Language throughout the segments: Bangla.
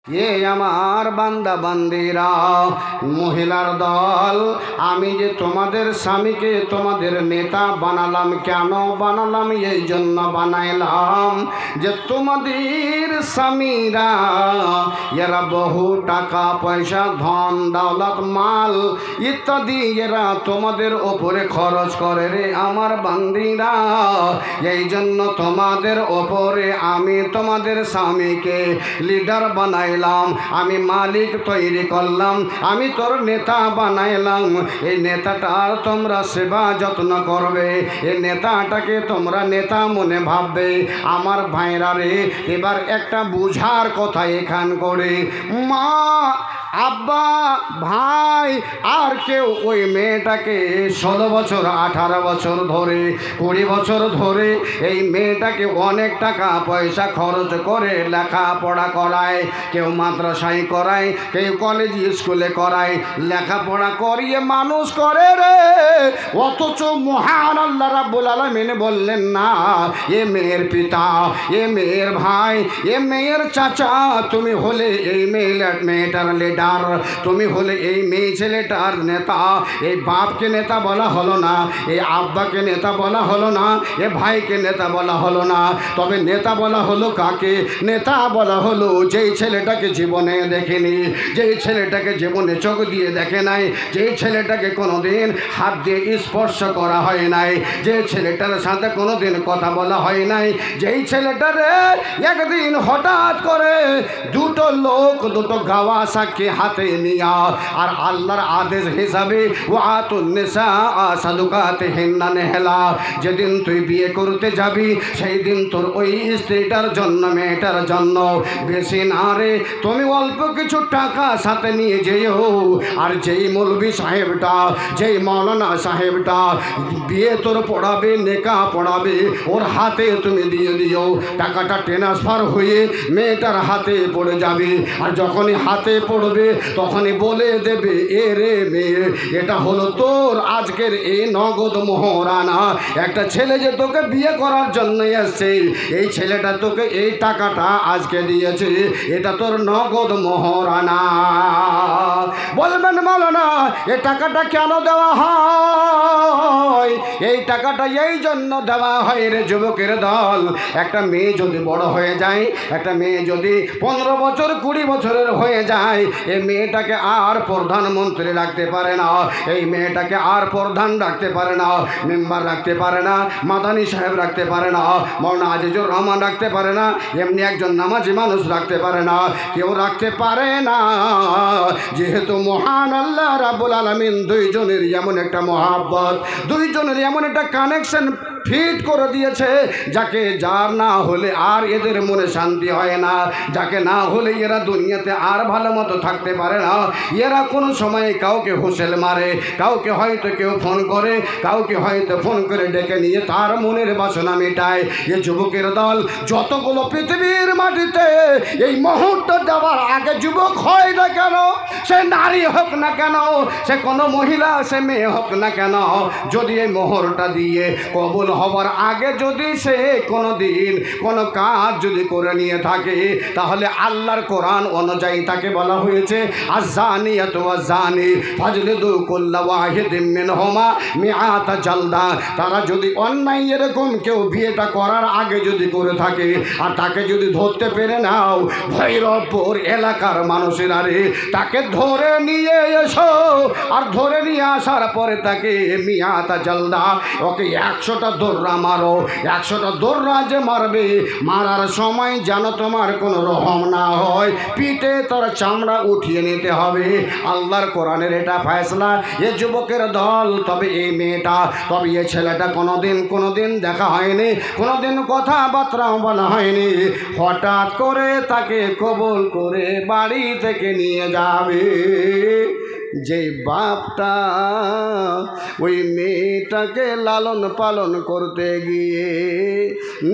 আমার বান্দা বান্দিরা, মহিলার দল, আমি যে তোমাদের স্বামীকে তোমাদের নেতা বানালাম, কেন বানালাম? এই জন্য বানাইলাম যে তোমাদের স্বামীরা এরা বহু টাকা পয়সা, ধন দৌলত, মাল ইত্যাদি এরা তোমাদের ওপরে খরচ করে রে আমার বান্দিরা। এই জন্য তোমাদের ওপরে আমি তোমাদের স্বামীকে লিডার বানাই, আমি মালিক তৈরি করলাম, আমি তোর নেতা বানাইলাম। এই নেতাটার তোমরা সেবা যত্ন করবে, এই নেতাটাকে তোমরা নেতা মনে ভাববে। আমার ভাইরা রে, এবার একটা বুঝার কথা এখান করে, মা, আব্বা, ভাই আর কেউ ওই মেয়েটাকে 16 বছর, 18 বছর ধরে, 20 বছর ধরে এই মেয়েটাকে অনেক টাকা পয়সা খরচ করে লেখাপড়া করায়, কেউ মাদ্রাসায় করায়, কেউ কলেজ স্কুলে করায়, লেখাপড়া করিয়ে মানুষ করে রে। অথচ মহান আল্লাহ রাব্বুল আলামিন বললেন না, এ মেয়ের পিতা, এ মেয়ের ভাই, এ মেয়ের চাচা, তুমি হলে এই মেয়েটার লিডার, তুমি হলে এই মেয়ে ছেলেটার নেতা। এই বাপকে নেতা বলা হলো না, এই আব্বাকে নেতা বলা হলো না, এ ভাইকে নেতা বলা হলো না, তবে নেতা বলা হলো কাকে? নেতা বলা হলো যেই ছেলেটাকে জীবনে দেখেনি, যেই ছেলেটাকে জীবনে চোখ দিয়ে দেখে নাই, যেই ছেলেটাকে কোনোদিন হাত দিয়ে স্পর্শ করা হয় নাই, যে ছেলেটার সাথে কোনোদিন কথা বলা হয় নাই, যেই ছেলেটারে একদিন হঠাৎ করে দুটো লোক, দুটো গাওয়া সাক্ষী হাতে নিয়া, আর আল্লাহর আদেশ হিসাবে ওয়াতুন নিসা সাদুকাতিহিন্না নেহলা, যেদিন তুই বিয়ে করতে যাবি সেই দিন তোর ওই স্ত্রীটার জন্য, মেয়েটার জন্য বেশি না রে, তুমি অল্প কিছু টাকা সাথে নিয়ে যেও, আর যেই মৌলবি সাহেবটা, যেই মৌলানা সাহেবটা বিয়ে তোর পড়াবে, নেকা পড়াবে, ওর হাতে তুমি দিয়ে দিও। টাকাটা ট্রান্সফার হয়ে মেয়েটার হাতে পড়ে যাবে, আর যখনই হাতে পড়বে তখনই বলে দেবে, এ রে মেয়ে, এটা হলো তোর আজকের এই নগদ মোহরানা। একটা ছেলে যে তোকে বিয়ে করার জন্য এসছে, এই ছেলেটা তোকে এই টাকাটা আজকে দিয়েছে, এটা তোর নগদ মোহরানা। বলবেন মাওলানা, এই টাকাটা কেন দেওয়া হয়? এই টাকাটা এই জন্য দেওয়া হয় রে যুবকের দল, একটা মেয়ে যদি বড় হয়ে যায়, একটা মেয়ে যদি 15 বছর 20 বছরের হয়ে যায়, এই মেয়েটাকে আর প্রধানমন্ত্রী রাখতে পারে না, এই মেয়েটাকে আর প্রধান রাখতে পারে না, মেম্বার রাখতে পারে না, মাদানী সাহেব রাখতে পারে না, মৌলানা আজিজুর রহমান রাখতে পারে না, এমনি একজন নামাজি মানুষ রাখতে পারে না, কেউ রাখতে পারে না। যেহেতু মহান আল্লাহ রাব্বুল আলামিন দুইজনের এমন একটা মহাব্বত, দুইজনের এমন একটা কানেকশন ফিট করে দিয়েছে, যাকে যার না হলে আর এদের মনে শান্তি হয় না, যাকে না হলে এরা দুনিয়াতে আর ভালো মতো থাকতে পারে না। এরা কোনো সময় কাউকে হুঁসেল মারে, কাউকে হয়তো কেউ ফোন করে, কাউকে হয়তো ফোন করে ডেকে নিয়ে তার মনের বাসনা মেটায়। এ যুবকের দল যতগুলো পৃথিবীর মাটিতে এই মুহূর্ত দেওয়ার আগে যুবক হয় না কেন, সে নারী হোক না কেন, সে কোনো মহিলা, সে মেয়ে হোক না কেন, যদি এই মোহরটা দিয়ে কবুল হবার আগে যদি সে কোনো দিন কোনো কাজ যদি করে নিয়ে থাকে, তাহলে আল্লাহর কোরআন অনুযায়ী তাকে বলা হয়েছে আযানিয়াতু ওয়াযানি ফাজলিদু কুল্লা ওয়াহিদিম মিনহুমা মিআতা জালদা। তারা যদি অন্যায় এরকম কেউ বিয়েটা করার আগে যদি করে থাকে, আর তাকে যদি ধরতে পেরে নাও, ভৈরবপুর এলাকার মানুষেরা রে, তাকে ধরে নিয়ে এসো, আর ধরে নিয়ে আসার পরে তাকে মিআতা জালদা, ওকে 100টা দৌড়া মারো। 100টা দৌড়া যে মারবে, মারার সময় যেন তোমার কোনো রহম না হয়, পিঠে তার চামড়া উঠিয়ে নিতে হবে। আল্লাহর কোরআনের এটা ফয়সালা। এ যুবকের দল, তবে এই মেয়েটা, তবে এই ছেলেটা কোনোদিন দেখা হয়নি, কোনোদিন কথাবার্তা বলা হয়নি, হঠাৎ করে তাকে কবুল করে বাড়ি থেকে নিয়ে যাবে। যে বাপটা ওই মেয়েটাকে লালন পালন করতে গিয়ে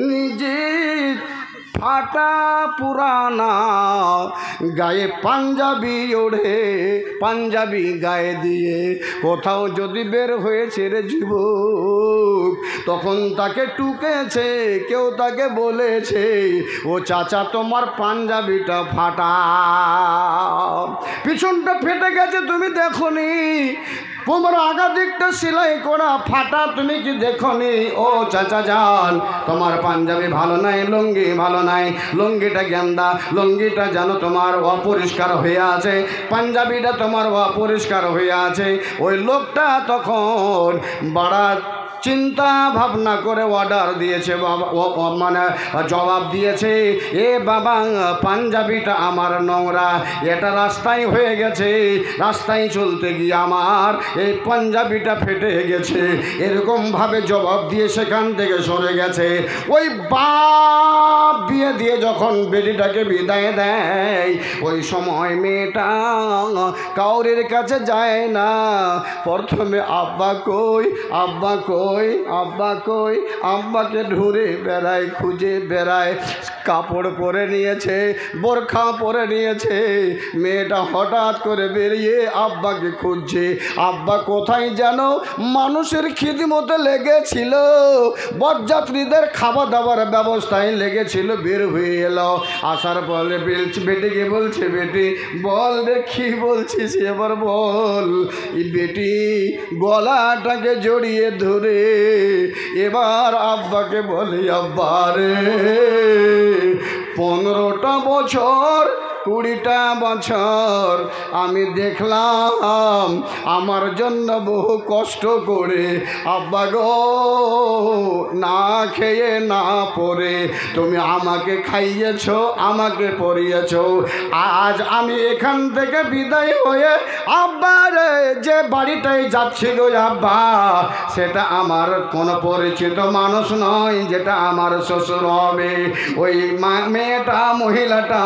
নিজে ফাটা পুরানা গায়ে পাঞ্জাবি ওড়ে, পাঞ্জাবি গায়ে দিয়ে কোথাও যদি বের হয়েছে রে যুবক, তখন তাকে টুকেছে, কেউ তাকে বলেছে, ও চাচা তোমার পাঞ্জাবিটা ফাটা, পিছনটা ফেটে গেছে, তুমি দেখোনি? তোমার আগা দিকটা সেলাই করা ফাটা, তুমি কি দেখোনি? ও চাচা যান, তোমার পাঞ্জাবি ভালো নাই, লুঙ্গি ভালো নাই, লুঙ্গিটা গেন্দা, লুঙ্গিটা যেন তোমার অপরিষ্কার হয়ে আছে, পাঞ্জাবিটা তোমার অপরিষ্কার হয়ে আছে। ওই লোকটা তখন বাড়া চিন্তা ভাবনা করে অর্ডার দিয়েছে, মানে জবাব দিয়েছে, এ বাবা পাঞ্জাবিটা আমার নোংরা, এটা রাস্তায় হয়ে গেছে, রাস্তায় চলতে গিয়ে আমার এই পাঞ্জাবিটা ফেটে গেছে। এরকমভাবে জবাব দিয়ে সেখান থেকে সরে গেছে। ওই বাপ বিয়ে দিয়ে যখন বেটিটাকে বিদায় দেয়, ওই সময় মেয়েটা কাউরের কাছে যায় না, প্রথমে আব্বা কই, আব্বা কই, আব্বা কই, আব্বাকে ঢুরে বেড়ায়, খুঁজে বেড়ায়। কাপড় পরে নিয়েছে, বোরখা পরে নিয়েছে, মেয়েটা হঠাৎ করে বেরিয়ে আব্বাকে খুঁজছে। আব্বা কোথায় যেন মানুষের খিদমতে লেগেছিল, বরযাত্রীদের খাবার দাবার ব্যবস্থায় লেগেছিল, বের হয়ে এলো। আসার পরে বেটিকে বলছে, বেটি বল রে কি বলছিস এবার বল। বেটি গলাটাকে জড়িয়ে ধরে এবার আব্বাকে বলে, আব্বা রে 15টা বছর 20টা বছর আমি দেখলাম আমার জন্য বহু কষ্ট করে আব্বা গো না খেয়ে না পরে তুমি আমাকে খাইয়েছ, আমাকে পরিয়েছ। আজ আমি এখান থেকে বিদায় হয়ে আব্বার যে বাড়িটাই যাচ্ছিল আব্বা, সেটা আমার কোনো পরিচিত মানুষ নয়, যেটা আমার শ্বশুর হবে। ওই মেয়েটা, মহিলাটা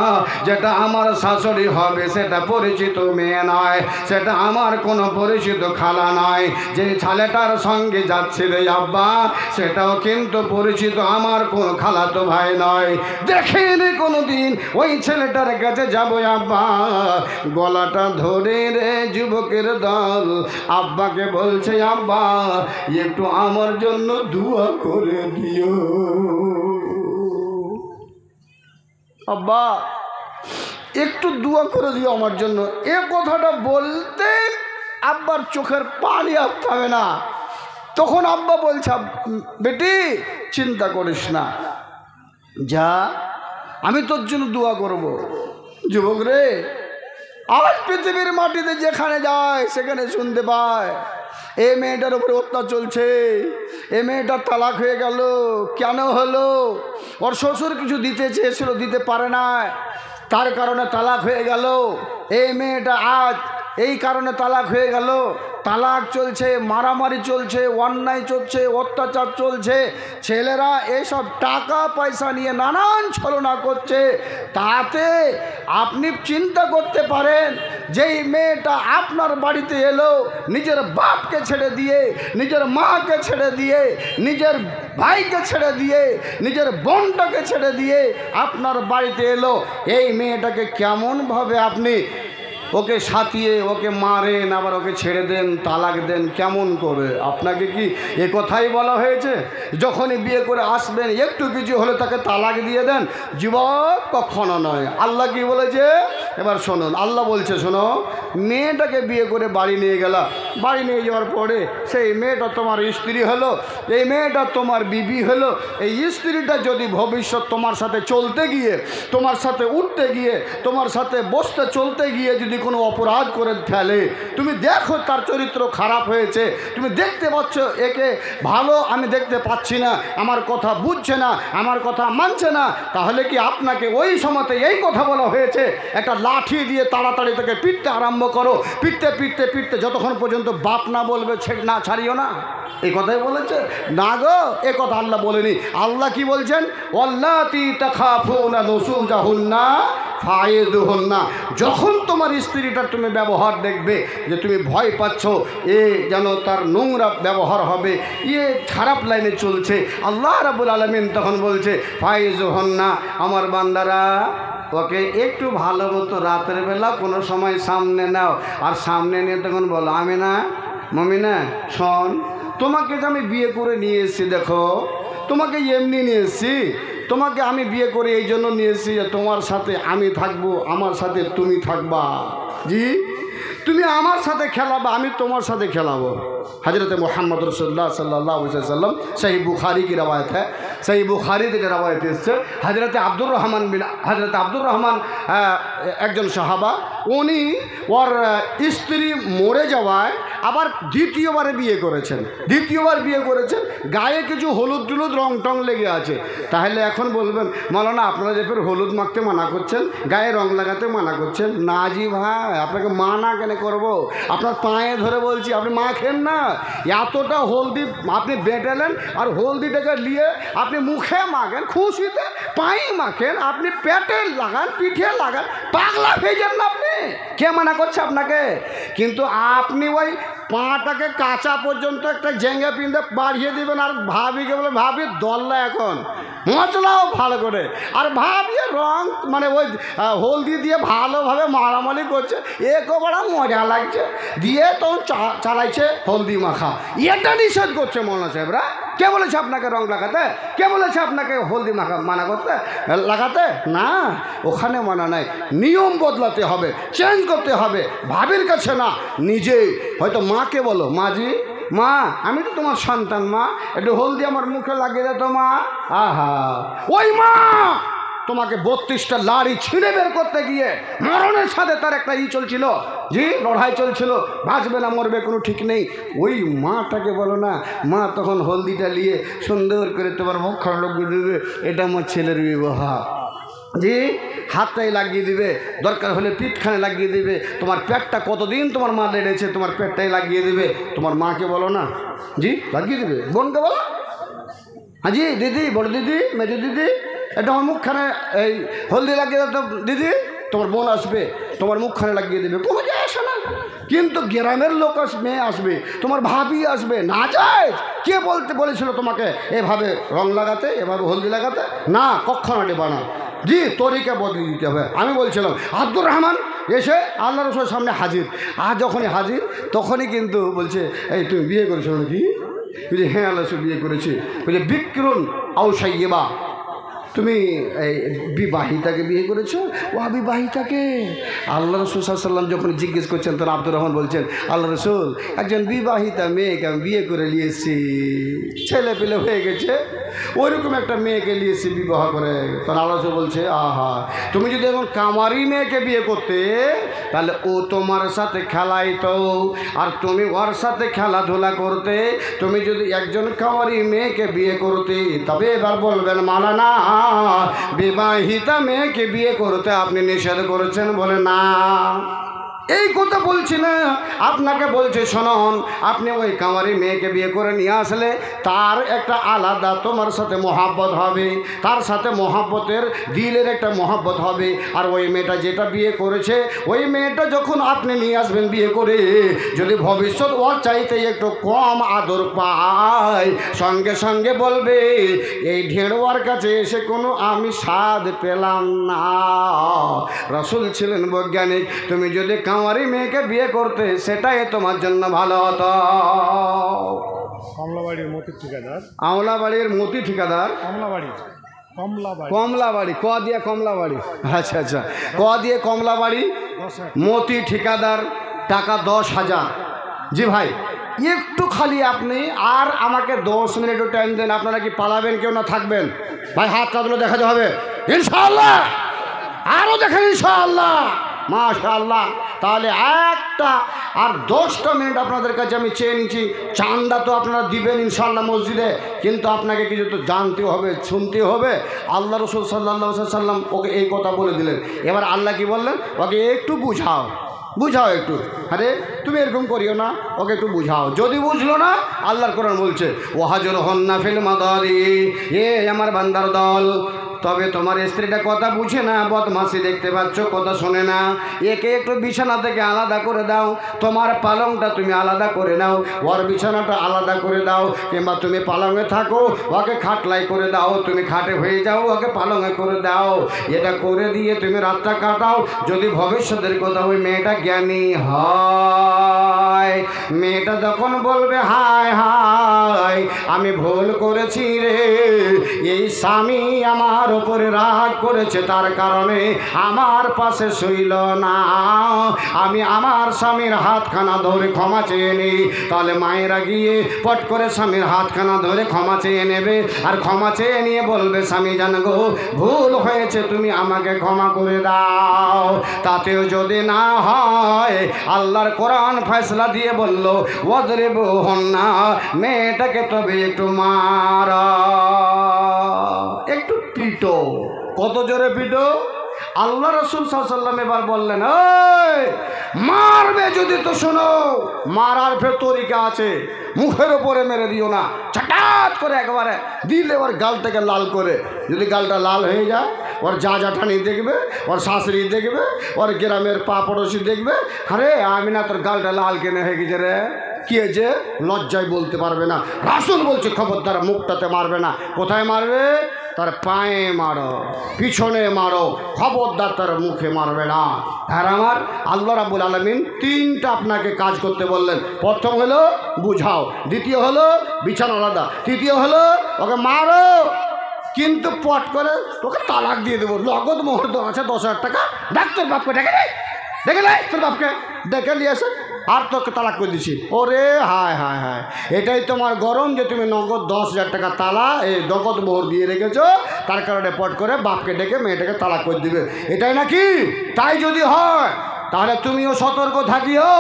যেটা আমার শাশুড়ি হবে, সেটা পরিচিত মেয়ে নয়, সেটা আমার কোনো পরিচিত খালা নয়। যে ছেলেটার সঙ্গে যাচ্ছে রে আব্বা, সেটাও কিন্তু পরিচিত আমার কোনো খালাতো ভাই নয়। দেখিনি কোনো দিন ওই ছেলেটার কাছে যাবো আব্বা। গলাটা ধরে রে যুবকের দল আব্বাকে বলছে, আব্বা একটু আমার জন্য দোয়া করে দিও। আব্বা একটু দোয়া করে দিও আমার জন্য। এ কথাটা বলতে আব্বার চোখের পানি আর থামে না। তখন আব্বা বলছে, বেটি চিন্তা করিস না, যা আমি তোর জন্য দোয়া করব। যুবক রে, আজ পৃথিবীর মাটিতে যেখানে যায় সেখানে শুনতে পায় এই মেয়েটার উপরে অত্যাচার চলছে, এ মেয়েটার তালাক হয়ে গেল। কেন হলো? ওর শ্বশুর কিছু দিতে চেয়েছিল, দিতে পারে না, তার কারণে তালাক হয়ে গেল। এই মেয়েটা আজ এই কারণে তালাক হয়ে গেল। তালাক চলছে, মারামারি চলছে, অন্যায় চলছে, অত্যাচার চলছে। ছেলেরা এইসব টাকা পয়সা নিয়ে নানান ছলনা করছে। তাতে আপনি চিন্তা করতে পারেন, যেই মেয়েটা আপনার বাড়িতে এলো নিজের বাপকে ছেড়ে দিয়ে, নিজের মাকে ছেড়ে দিয়ে, নিজের ভাইকে ছেড়ে দিয়ে, নিজের বোনটাকে ছেড়ে দিয়ে আপনার বাড়িতে এলো, এই মেয়েটাকে কেমনভাবে আপনি ওকে সাথিয়ে ওকে মারেন, আবার ওকে ছেড়ে দেন, তালাক দেন, কেমন করে? আপনাকে কি এ কথাই বলা হয়েছে যখনই বিয়ে করে আসবেন একটু কিছু হলে তাকে তালাক দিয়ে দেন? যুবক, কখনো নয়। আল্লাহ কি বলেছে এবার শুনুন। আল্লাহ বলছে, শোনো, মেয়েটাকে বিয়ে করে বাড়ি নিয়ে গেলা, বাড়ি নিয়ে যাওয়ার পরে সেই মেয়েটা তোমার স্ত্রী হলো, এই মেয়েটা তোমার বিবি হলো। এই স্ত্রীটা যদি ভবিষ্যৎ তোমার সাথে চলতে গিয়ে, তোমার সাথে উঠতে গিয়ে, তোমার সাথে বসতে চলতে গিয়ে যদি কোনো অপরাধ করে ফেলে, তুমি দেখো তার চরিত্র খারাপ হয়েছে, তুমি দেখতে পাচ্ছ একে ভালো আমি দেখতে পাচ্ছি না, আমার কথা বুঝছে না, আমার কথা মানছে না, তাহলে কি আপনাকে ওই সময়তে এই কথা বলা হয়েছে একটা লাঠি দিয়ে তাড়াতাড়ি থেকে পিটতে আরম্ভ করো, পিটতে পিটতে পিটতে যতক্ষণ পর্যন্ত বাপ না বলবে না ছাড়িও না? এই কথাই বলেছে না গো, এ কথা আল্লাহ বলেনি। আল্লাহ কি বলছেন? ওয়াল্লাতি তাখাফুনা নুশুজাহুন্না ফাইযুহুন্না। যখন তোমার স্ত্রীটার তুমি ব্যবহার দেখবে যে তুমি ভয় পাচ্ছ, এ যেন তার নোংরা ব্যবহার হবে, খারাপ লাইনে চলছে, আল্লাহ রাব্বুল আলামিন তখন বলছে ফাইযুহুন্না, আমার বান্দারা ওকে একটু ভালো মতো রাতের বেলা কোনো সময় সামনে নাও, আর সামনে নিয়ে তখন বলো, আমিনা মমিনা শোন, তোমাকে যে আমি বিয়ে করে নিয়ে এসেছি, দেখো তোমাকে এমনি নিয়ে এসেছি, তোমাকে আমি বিয়ে করে এই জন্য নিয়ে এসেছি যে তোমার সাথে আমি থাকবো, আমার সাথে তুমি থাকবা। জি, তুমি আমার সাথে খেলাবা, আমি তোমার সাথে খেলাবো। हज़रत मोहम्मद रसूलुल्लाह सल्लल्लाहु अलैहि वसल्लम सही बुखारी की रवायत है, सही बुखारी থেকে রবায়ত এসেছে। हज़रत আব্দুর রহমান একজন সাহাবা, উনি ওর স্ত্রী মরে যাওয়ায় আবার দ্বিতীয়বার বিয়ে করেছেন, গায়ে কিছু হলুদ টুলুদ রং টং লেগে আছে। তাহলে এখন বলবেন মাওলানা আপনারা যে ফের হলুদ মাখতে মানা করছেন, গায়ে রং লাগাতে মানা করছেন। না জি ভাই, আপনাকে মানা কেন করব? আপনার পায়ে ধরে বলছি আপনি মাখেন না। এতটা হলদি আপনি বেটালেন, আর হলদিটাকে নিয়ে আপনি মুখে মাখেন, খুশিতে পায়ে মাখেন, আপনি পেটে লাগান, পিঠে লাগান, পাগলা হয়ে যান না আপনি। কে মানা করছে আপনাকে? কিন্তু আপনি ওই পাটাকে কাঁচা পর্যন্ত একটা জেঙ্গে পিঁধে বাড়িয়ে দিবেন, আর ভাবিকে বলে ভাবি দল্লা এখন মশলাও ভালো করে, আর ভাবিয়ে রং মানে ওই হলদি দিয়ে ভালোভাবে মারামারি করছে, একে বড় মজা লাগছে, দিয়ে তখন চালাইছে হলদি মাখা। এটা নিষেধ করছে মৌলানা সাহেবরা। কে বলেছে আপনাকে রং লাগাতে? কে বলেছে আপনাকে হলদি মাখা মানা করতে লাগাতে? না, ওখানে মানা নাই। নিয়ম বদলাতে হবে, চেঞ্জ করতে হবে, ভাবির কাছে না, নিজেই। হয়তো মাকে বলো, মা জি, মা আমি তো তোমার সন্তান, মা একটু হলদি আমার মুখে লাগিয়ে দে তো মা। আহা, ওই মা তোমাকে 32টা লাড়ি ছিঁড়ে বের করতে গিয়ে মরণের সাথে তার একটা চলছিল, জি লড়াই চলছিল, বাঁচবে না মরবে কোনো ঠিক নেই। ওই মাটাকে বলো না, মা তখন হলদিটা নিয়ে সুন্দর করে তোমার মুখখানা লাগিয়ে দেবে, এটা আমার ছেলের বিবাহ। জি, হাতটাই লাগিয়ে দিবে, দরকার হলে পিঠখানে লাগিয়ে দিবে। তোমার পেটটা কতদিন তোমার মা লেড়েছে, তোমার পেটটাই লাগিয়ে দিবে। তোমার মাকে বলো না, জি লাগিয়ে দিবে। বোনকে বলো, হ্যাঁ জি দিদি, বড় দিদি, মেজো দিদি, এটা আমার মুখখানে এই হলদি লাগিয়ে দাও তো দিদি। তোমার বোন আসবে, তোমার মুখখানে লাগিয়ে দেবে, কোনো যায় আসে না। কিন্তু গ্রামের লোক মেয়ে আসবে, তোমার ভাবি আসবে, না যায়। কে বলেছিল তোমাকে এভাবে রং লাগাতে, এভাবে হলদি লাগাতে? না, কখনো দেবা না। জি, তরিকা বদলে দিতে হবে। আমি বলছিলাম আব্দুর রহমান এসে আল্লাহ রসুলের সামনে হাজির। আর যখনই হাজির তখনই কিন্তু বলছে, এই তুমি বিয়ে করেছো নাকি? বলছে হ্যাঁ আল্লাহ রসুল বিয়ে করেছি। বলছে বিক্রুন আউসাইয়েবা, তুমি এই বিবাহিতাকে বিয়ে করেছো? ও বিবাহিতাকে? আল্লাহ রসুল সাল্লাম যখন জিজ্ঞেস করছেন তখন আব্দুর রহমান বলছেন, আল্লাহ রসুল একজন বিবাহিতা মেয়েকে আমি বিয়ে করে নিয়েছি, ছেলে পেলে হয়ে গেছে, ওইরকম একটা মেয়েকে নিয়েছি বিবাহ করে। তখন আল্লাহ রসুল বলছে, আহা, তুমি যদি এখন কামারি মেয়েকে বিয়ে করতে তাহলে ও তোমার সাথে খেলাইতো, আর তুমি ওর সাথে খেলাধুলা করতে। তুমি যদি একজন কামারি মেয়েকে বিয়ে করতে, তবে এবার বলবেন মাওলানা বিবাহিতা মেয়েকে বিয়ে করতে আপনি নিষেধ করেছেন। বলে না, এই কথা বলছি না, আপনাকে বলছে শুনুন, আপনি ওই কামারি মেয়েকে বিয়ে করে নিয়ে আসলে তার একটা আলাদা তোমার সাথে মহাব্বত হবে, তার সাথে মহাব্বতের দিলের একটা মহাব্বত হবে। আর ওই মেয়েটা যেটা বিয়ে করেছে, ওই মেয়েটা যখন আপনি নিয়ে আসবেন বিয়ে করে, যদি ভবিষ্যৎ ওর চাইতে একটু কম আদর পায়, সঙ্গে সঙ্গে বলবে এই ঢেড়োয়ার কাছে এসে কোনো আমি স্বাদ পেলাম না। রাসূল ছিলেন বৈজ্ঞানিক, তুমি যদি কামারি মেয়েকে বিয়ে করতে সেটাই তোমার জন্য ভালো হতো। কমলাবাড়ির মতি ঠিকাদার, আমলাবাড়ির মতি ঠিকাদার, কমলাবাড়ি ক দিয়ে কমলাবাড়ি, আচ্ছা আচ্ছা, ক দিয়ে কমলাবাড়ি, মতি ঠিকাদার, টাকা 10,000। জি ভাই, একটু খালি আপনি আর আমাকে 10 মিনিটও টাইম দেন। আপনারা কি পালাবেন কেউ না থাকবেন? ভাই হাত কাঁদলে দেখাতে হবে ইনশাআল্লাহ, আরও দেখেন ইনশাআল্লাহ, মাশাআল্লাহ। তাহলে একটা আর 10টা মিনিট আপনাদের কাছে আমি চেয়ে নিচ্ছি। চান্দা তো আপনারা দিবেন ইনশাআল্লাহ মসজিদে, কিন্তু আপনাকে কিছু তো জানতে হবে, শুনতে হবে। আল্লাহ রসুল সাল্লাল্লাহু আলাইহি সাল্লাম ওকে এই কথা বলে দিলেন। এবার আল্লাহ কি বললেন? ওকে একটু বুঝাও একটু, আরে তুমি এরকম করিও না, ওকে একটু বুঝাও। যদি বুঝলো না, আল্লাহর কোরআন বলছে ওয়াহাজুরহুন্না ফিল মাদাজি, এ আমার বান্দার দল, তবে তোমার স্ত্রীটা কথা বুঝে না, বদমাসি দেখতে পাচ্ছ, কথা শোনে না। একে একটু বিছানা থেকে আলাদা করে দাও, তোমার পালংটা তুমি আলাদা করে নাও, ওর বিছানাটা আলাদা করে দাও, কিংবা তুমি পালংয়ে থাকো, ওকে খাটলাই করে দাও, তুমি খাটে হয়ে যাও, ওকে পালংয়ে করে দাও। এটা করে দিয়ে তুমি রাতটা কাটাও। যদি ভবিষ্যতের কথা ওই মেয়েটা জ্ঞানী হয়, মেয়েটা তখন বলবে হায় হায় আমি ভুল করেছি রে, এই স্বামী আমার ওপরে রাগ করেছে, তার কারণে আমার পাশে শুইল না, আমি আমার স্বামীর হাতখানা ধরে ক্ষমা চেয়ে নিই। তাহলে মায়েরা গিয়ে পট করে স্বামীর হাতখানা ধরে ক্ষমা চেয়ে নেবে, আর ক্ষমা চেয়ে নিয়ে বলবে স্বামী জান গো ভুল হয়েছে, তুমি আমাকে ক্ষমা করে দাও। তাতেও যদি না হয়, আল্লাহর কোরআন ফয়সালা দিয়ে বলল ওয়াজরিবুহুন্না, মেয়েটাকে তবে একটু মারা, একটু পিটো। কত জোরে পিটো? আল্লাহ রাসূল সাল্লাল্লাহু আলাইহি ওয়াসাল্লাম এবার বললেন এই মারবে যদি তো শোনো, মারার ফের তরিকা আছে, মুখের উপরে মেরে দিও না, ছাটাত করে একবারে দিলে ওর গালটাকে লাল করে। যদি গালটা লাল হয়ে যায়, ওর যা ঠানি দেখবে, ওর শাশুড়ি দেখবে, ওর গ্রামের পা পড়োশি দেখবে, আরে আমি না তোর গালটা লাল কেনে হয়ে গেছে রে, কি হয়েছে? লজ্জায় বলতে পারবে না। রাসূল বলছে খবরদার মুখটাতে মারবে না। কোথায় মারবে? তার পায়ে মারো, পিছনে মারো, খবরদার তার মুখে মারবে না। আর আমার আল্লাহ রাব্বুল আলামিন তিনটা আপনাকে কাজ করতে বললেন। প্রথম হলো বুঝাও, দ্বিতীয় হলো বিছানা আলাদা, তৃতীয় হলো ওকে মারো, কিন্তু পট করে তোকে তালাক দিয়ে দেবো, নগদ মোহর আছে 10,000 টাকা, ডাক্তার বাপকে ডেকে নেই, দেখে নেই তোর বাপকে ডেকে নিয়ে আসে, আর তোকে তালাক করে দিছি। ওরে হায় হায় হায়, এটাই তোমার গরম যে তুমি নগদ 10,000 টাকা তালা এই নগদ মোহর দিয়ে রেখেছো, তার কারণে পট করে বাপকে ডেকে মেয়েটাকে তালাক করে দিবে, এটাই নাকি? তাই যদি হয় তাহলে তুমিও সতর্ক থাকিও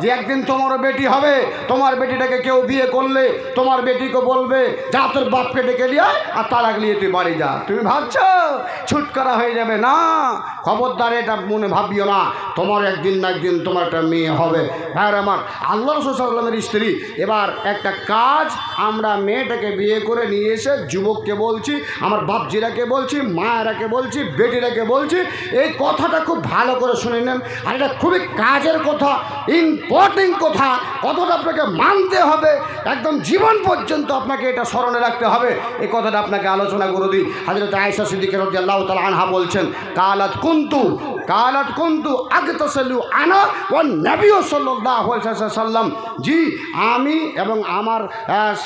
যে একদিন তোমারও বেটি হবে, তোমার বেটিটাকে কেউ বিয়ে করলে তোমার বেটিকে বলবে যা তোর বাপকে ডেকে নিয়ে আর তালাক নিয়ে তুই বাড়ি যা। তুমি ভাবছো ছুটকারা হয়ে যাবে? না, খবরদার এটা মনে ভাবিও না, তোমার একদিন না একদিন তোমার একটা মেয়ে হবে। হ্যাঁ আমার আল্লাহ রাসূল সাল্লাল্লাহু আলাইহি ওয়াসাল্লামের স্ত্রী, এবার একটা কাজ আমরা মেয়েটাকে বিয়ে করে নিয়ে এসে যুবককে বলছি, আমার বাপজিরাকে বলছি, মায়েরাকে বলছি, বেটিরাকে বলছি, এই কথাটা খুব ভালো করে শুনে নেন। আর এটা খুবই কাজের কথা, ইম্পর্টেন্ট কথা, কতটা আপনাকে মানতে হবে, একদম জীবন পর্যন্ত আপনাকে এটা স্মরণে রাখতে হবে। এই কথাটা আপনাকে আলোচনা করে দিই। হযরত আয়েশা সিদ্দিকা রাদিয়াল্লাহু তাআলা আনহা বলছেন কালাত কুনতু আগতাসালু আনা ওয়া নবী সাল্লাল্লাহু আলাইহি ওয়াসাল্লাম, জি আমি এবং আমার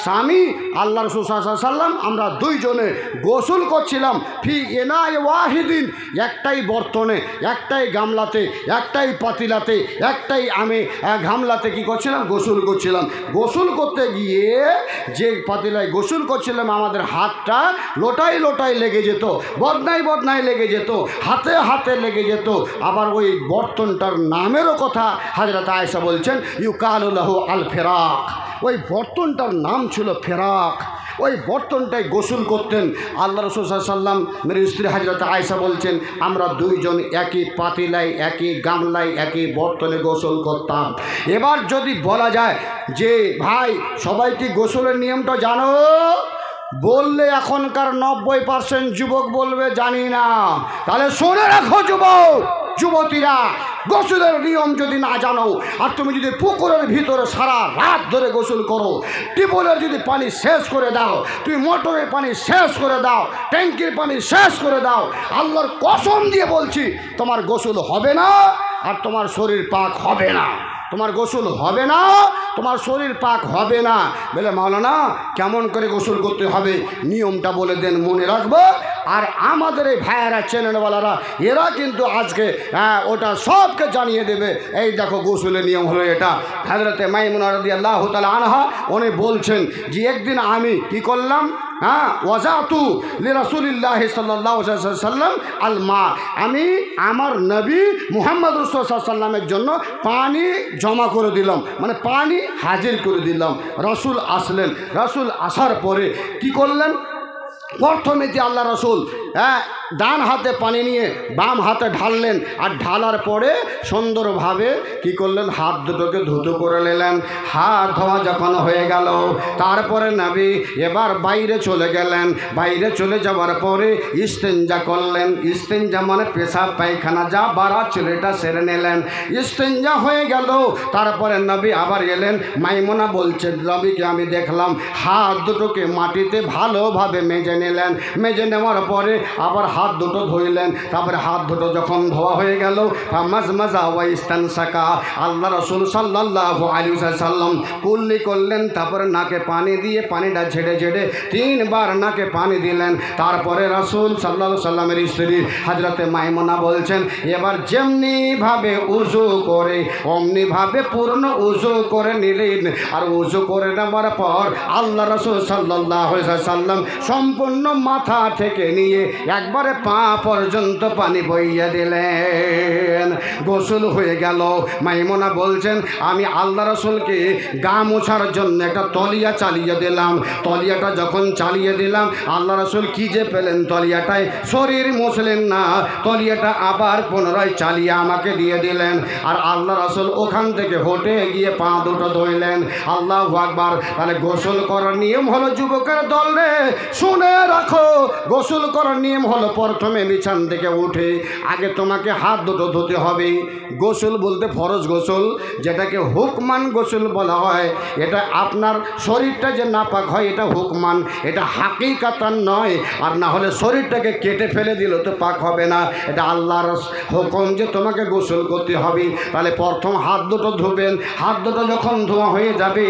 স্বামী আল্লাহ রাসূল সাল্লাল্লাহু আলাইহি ওয়াসাল্লাম আমরা দুইজনে গোসল করছিলাম, ফি ইনায়ে ওয়াহিদিন, একটাই বর্তনে, একটাই গামলাতে, একটাই পাতিলাতে, একটাই আমি গামলাতে কি করছিলাম? গোসল করছিলাম। গোসল করতে গিয়ে যে পাতিলায় গোসল করছিলাম আমাদের হাতটা লোটাই লোটাই লেগে যেত, বদনাই লেগে যেত, হাতে হাতে লেগে যেত। আবার ওই বর্তনটার নামেরও কথা হযরত আয়েশা বলছেন ইউকালু লাহু আল ফিরাক, ওই বর্তনটার নাম ছিল ফেরাক। ওই বর্তনটাই গোসল করতেন আল্লাহ রাসূল সাল্লাল্লাহু আলাইহি ওয়াসাল্লাম। মেরে স্ত্রী হযরত আয়েশা বলছেন আমরা দুইজন একই পাতিলায়, একই গামলায়, একই বর্তনে গোসল করতাম। এবার যদি বলা যায় যে ভাই সবাই কি গোসলের নিয়মটা জানো? বললে এখনকার 90% যুবক বলবে জানি না। তাহলে শুনে রাখো যুবতীরা, গোসলের নিয়ম যদি না জানো, আর তুমি যদি পুকুরের ভিতরে সারা রাত ধরে গোসল করো, টিউবওয়েলের যদি পানি শেষ করে দাও, তুমি মোটরের পানি শেষ করে দাও, ট্যাঙ্কির পানি শেষ করে দাও, আল্লাহর কসম দিয়ে বলছি তোমার গোসল হবে না, আর তোমার শরীর পাক হবে না, তোমার গোসল হবে না, তোমার শরীর পাক হবে না। বলে মাওলানা কেমন করে গোসল করতে হবে নিয়মটা বলে দেন, মনে রাখবো। আর আমাদের এই ভাইয়েরা চ্যানেলওয়ালারা এরা কিন্তু আজকে ওটা সবকে জানিয়ে দেবে। এই দেখো গোসলের নিয়ম হলো এটা। হযরতে মাইমুনা রাদিয়াল্লাহু তাআলা আনহা উনি বলছেন যে একদিন আমি কি করলাম, ওয়াজাতু লিরাসূলিল্লাহি সাল্লাল্লাহু আলাইহি ওয়াসাল্লাম আল মা, আমি আমার নবী মুহাম্মদ রাসূলুল্লাহ সাল্লাল্লাহু আলাইহি ওয়াসাল্লামের জন্য পানি জমা করে দিলাম, মানে পানি হাজির করে দিলাম। রাসূল আসলেন, রাসূল আসার পরে কি করলেন? প্রথমে যে আল্লাহ রাসূল ডান হাতে পানি নিয়ে বাম হাতে ঢাললেন, আর ঢালার পরে সুন্দরভাবে কি করলেন, হাত দুটোকে ধুতো করে নিলেন। হাত ধোয়া যখন হয়ে গেল, তারপরে নবী এবার বাইরে চলে গেলেন। বাইরে চলে যাওয়ার পরে ইস্তেঞ্জা করলেন। ইস্তেঞ্জা মানে পেশাব পায়খানা যা বাড়া ছিল এটা সেরে নিলেন। ইস্তেঞ্জা হয়ে গেল, তারপরে নবী আবার এলেন। মাইমুনা বলছেন নবীকে আমি দেখলাম হাত দুটোকে মাটিতে ভালোভাবে মেজে নিলেন। মেজে নেওয়ার পরে আবার হাত দুটো ধুইলেন। তারপরে হাত দুটো যখন ধোয়া হয়ে গেল, মাজমাজা ওয়া ইস্তানসাকা, আল্লাহ রাসূল সাল্লাল্লাহু আলাইহি ওয়াসাল্লাম কুল্লি করলেন। তারপরে নাকে পানি দিয়ে পানিটা ঝেড়ে ঝেড়ে 3 বার নাকে পানি দিলেন। তারপরে রাসূল সাল্লাল্লাহু আলাইহি সাল্লামের স্ত্রী হযরতে মাইমুনা বলছেন এবার যেমনিভাবে উযু করে অমনিভাবে পূর্ণ উযু করে নিলেন। আর উযু করে নেওয়ার পর আল্লাহ রাসূল সাল্লাল্লাহু আলাইহি ওয়াসাল্লাম সম্পূর্ণ মাথা থেকে নিয়ে একবারে পা পর্যন্ত পানি বইয়ে দিলেন। গোসল হয়ে গেল। মাইমুনা বলছেন আমি আল্লাহ রাসূলকে গা মোছার জন্য একটা তলিয়া চালিয়ে দিলাম। তলিয়াটা যখন চালিয়ে দিলাম, আল্লাহ রাসূল কি যে পেলেন তলিয়াটায়, শরীর মুছলেন না, তলিয়াটা আবার পুনরায় চালিয়ে আমাকে দিয়ে দিলেন। আর আল্লাহ রাসূল ওখান থেকে হেঁটে গিয়ে পা দুটো ধুইলেন। আল্লাহু আকবার। তাহলে গোসল করার নিয়ম হলো, যুবকের দল রে শুনে রাখো, গোসল করার নিয়ম হলো প্রথমে বিছান থেকে উঠে আগে তোমাকে হাত দুটো ধুতে হবে। গোসল বলতে ফরজ গোসল, যেটাকে হুকমান গোসল বলা হয়। এটা আপনার শরীরটা যে নাপাক হয় এটা হুকমান, এটা হাকিকাতান নয়। আর না হলে শরীরটাকে কেটে ফেলে দিল তো পাক হবে না। এটা আল্লাহর হুকুম যে তোমাকে গোসল করতে হবে। তাহলে প্রথম হাত দুটো ধুবেন। হাত দুটো যখন ধোয়া হয়ে যাবে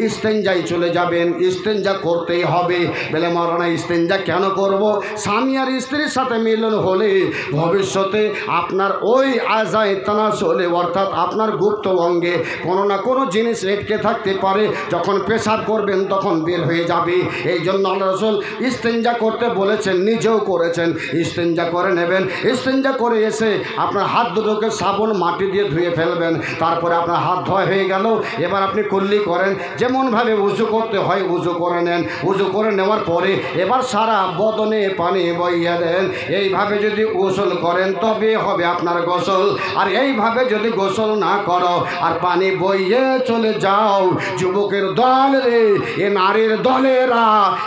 ইস্তেঞ্জায় চলে যাবেন। ইস্তেঞ্জা করতেই হবে। বলে মৌলানা ইস্তেঞ্জা কেন করব? স্বামী আর স্ত্রীর সাথে মিলন হলে ভবিষ্যতে আপনার ওই আজায় তানাসুলে অর্থাৎ আপনার গুপ্ত অঙ্গে কোনো না কোনো জিনিস আটকে থাকতে পারে। যখন পেশাব করবেন তখন বের হয়ে যাবে। এই জন্য আল্লাহ রাসূল ইস্তেঞ্জা করতে বলেছেন, নিজেও করেছেন। ইস্তেঞ্জা করে নেবেন। ইস্তেঞ্জা করে এসে আপনার হাত দুটোকে সাবুন মাটি দিয়ে ধুয়ে ফেলবেন। তারপরে আপনার হাত ধোয়া হয়ে গেল। এবার আপনি কুল্লি করেন, যেমনভাবে উযু করতে হয় উযু করে নেন। উযু করে নেওয়ার পরে এবার সারা বদনে পানি বইয়ে দেন। এইভাবে যদি গোসল করেন তবে হবে আপনার গোসল। আর এইভাবে যদি গোসল না করো আর পানি বইয়ে চলে যাও, যুবকের দল রে, এ নারীর দলেরা,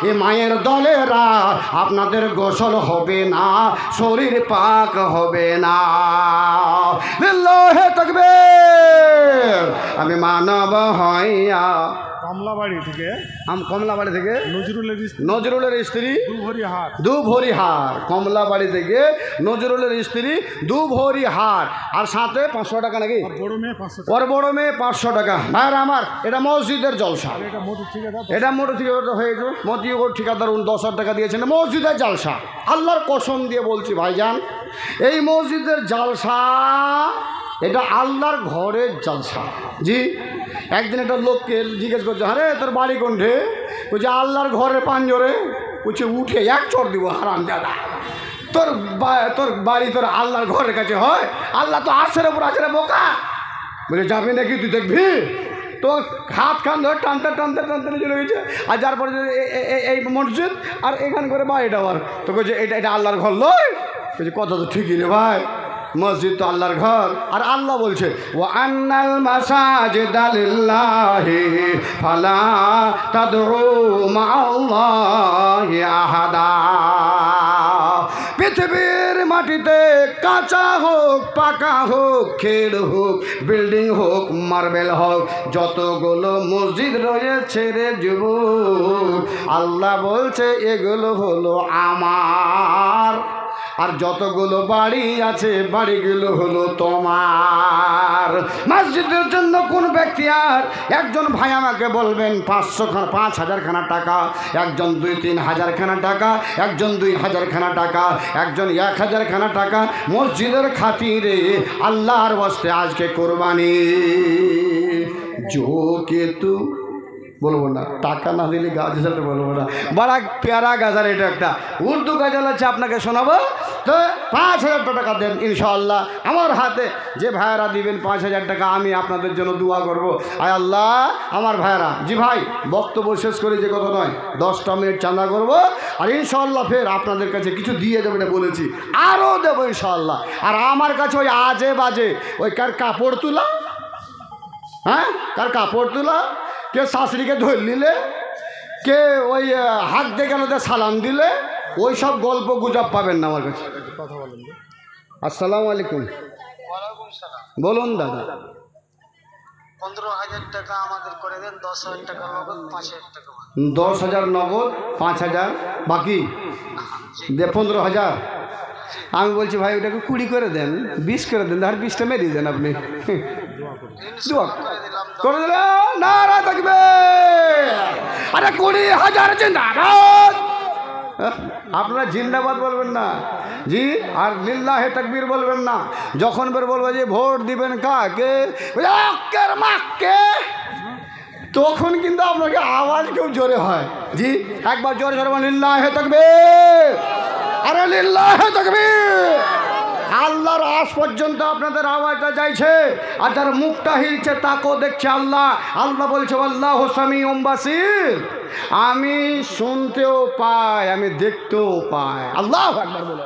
এ মায়ের দলেরা, আপনাদের গোসল হবে না, শরীর পাক হবে না। লিল্লাহি তাকবীর। আমি মানব হইয়া কমলাবাড়ি থেকে কমলাবাড়ি থেকে নজরুলের স্ত্রী দুভরি হাট কমলাবাড়ি থেকে নজরুলের স্ত্রী দুভরি হাট। আর সাথে 500 টাকা নাকি? ওর বড় মেয়ে 500 টাকা। ভাইরা আমার, এটা মসজিদের জলসা। এটা মোটর ঠিকাদার হয়ে যাবে। মতিউর ঠিকাদার 10,000 টাকা দিয়েছেন। মসজিদের জলসা, আল্লাহর কসম দিয়ে বলছি ভাইজান, এই মসজিদের জলসা এটা আল্লাহর ঘরের জলসা। জি, একদিন একটা লোককে জিজ্ঞেস করছে, আরে তোর বাড়ি কোনঠে? বলছে আল্লাহর ঘরের পাঞ্জরে। বলছে উঠে এক চড় দিব হারাম দাদা। তোর বাড়ি তোর আল্লাহর ঘরের কাছে হয়? আল্লাহ তো আর্শের ওপর আছে রে বোকা। বলে যাবি নাকি? তুই দেখবি তো হাত খান ধরে টানতে টানতে টানতে চলে গেছে। আর যার পরে এই মসজিদ আর এখান করে বাড়িটা আবার তো বলছে এটা আল্লাহর ঘর লয়। বলছে কথা তো ঠিকই রে ভাই, মসজিদ তো আল্লাহর ঘর। আর আল্লাহ বলছে ওয়া আন্নাল মাসাজিদা লিল্লাহি ফালা তাদউ মাআল্লাহি আহাদা। পৃথিবীর মাটিতে কাঁচা হোক পাকা হোক, খেড় হোক বিল্ডিং হোক মার্বেল হোক, যতগুলো মসজিদ রয়েছে রে যুবক, আল্লাহ বলছে এগুলো হলো আমার। আর যতগুলো বাড়ি আছে বাড়িগুলো হলো তোমার। মসজিদের জন্য কোন ব্যক্তি আর একজন ভাই আমাকে বলবেন 5,000 খানা টাকা, একজন 2-3 হাজার খানা টাকা, একজন 2,000 খানা টাকা, একজন 1,000 খানা টাকা মসজিদের খাতিরে আল্লাহর ওয়াস্তে আজকে কোরবানি। जो के तू বলবো না, টাকা না দিলে গাজালটা বলবো না। বড় প্যারা গাজাল, এটা একটা উর্দু গাজাল আছে, আপনাকে শোনাবো। তো 5,000 টাকা দেন ইনশাআল্লাহ। আমার হাতে যে ভাইয়েরা দিবেন 5,000 টাকা, আমি আপনাদের জন্য দোয়া করবো। আয় আল্লাহ আমার ভাইয়েরা, জি ভাই বক্তব্য শেষ করে যে কথা নয়, 10টা মিনিট চাঁদা করবো, আর ইনশাআল্লাহ ফের আপনাদের কাছে কিছু দিয়ে যাবে, এটা বলেছি, আরও দেবো ইনশাআল্লাহ। আর আমার কাছে ওই আজে বাজে ওই কার কাপড় তোলা, হ্যাঁ কার কাপড় তোলা, কে শাশুড়িকে ধরে নিলে, কে ওই হাত দিয়ে গেল সালাম দিলে, ওই সব গল্প গুজব পাবেন না আমার কাছে। কথা বলেন তো। আসসালামু আলাইকুম। বলুন দাদা। 15,000 টাকা আমাদের করে দেন, 10,000 টাকা নগদ, 5,000 টাকা 10,000 নগদ, 5,000 বাকি দে, 15,000। আমি বলছি ভাই ওটাকে 20 করে দেন, 20 করে দেন, আর 20টা মেরিয়ে দেন আপনি। দোয়া করে দিলে নারা থাকবে। আরে 20,000 জিন্দাবাদ। আপনারা জিন্দাবাদ বলবেন না জি, আর লিল্লাহে তাকবীর বলবেন না। যখন বের বলবো যে ভোট দিবেন কাকে, মাকে, তখন কিন্তু আপনাকে আওয়াজ খুব জোরে হয়। জি একবার জোরে জোরে বলেন লিল্লাহে তাকবীর, আরে লিল্লাহে তাকবীর। আল্লাহর আজ পর্যন্ত আপনাদের আওয়াজটা যাইছে, আর যার মুখটা হিলছে তাকেও দেখছে আল্লাহ। আল্লাহ বলছে আল্লাহু সামিউম বাসীর, আমি শুনতেও পাই, আমি দেখতেও পাই। আল্লাহু আকবার বলে।